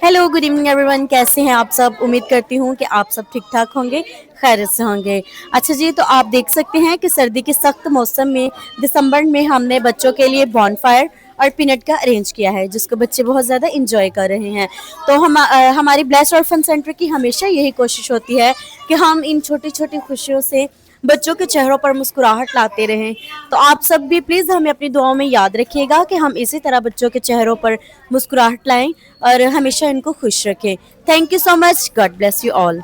Hello, good evening everyone. कैसे हैं आप सब? उम्मीद करती हूँ कि आप सब ठीक ठाक होंगे, खैरियत से होंगे। अच्छा जी, तो आप देख सकते हैं कि सर्दी के सख्त मौसम में दिसंबर में हमने बच्चों के लिए बॉनफायर और पीनट का अरेंज किया है, जिसको बच्चे बहुत ज़्यादा इंजॉय कर रहे हैं। तो हमारी ब्लेस्ड ऑर्फन सेंटर की हमेशा यही कोशिश होती है कि हम इन छोटी छोटी खुशियों से बच्चों के चेहरों पर मुस्कुराहट लाते रहें। तो आप सब भी प्लीज़ हमें अपनी दुआओं में याद रखिएगा कि हम इसी तरह बच्चों के चेहरों पर मुस्कुराहट लाएं और हमेशा इनको खुश रखें। Thank you so much. God bless you all.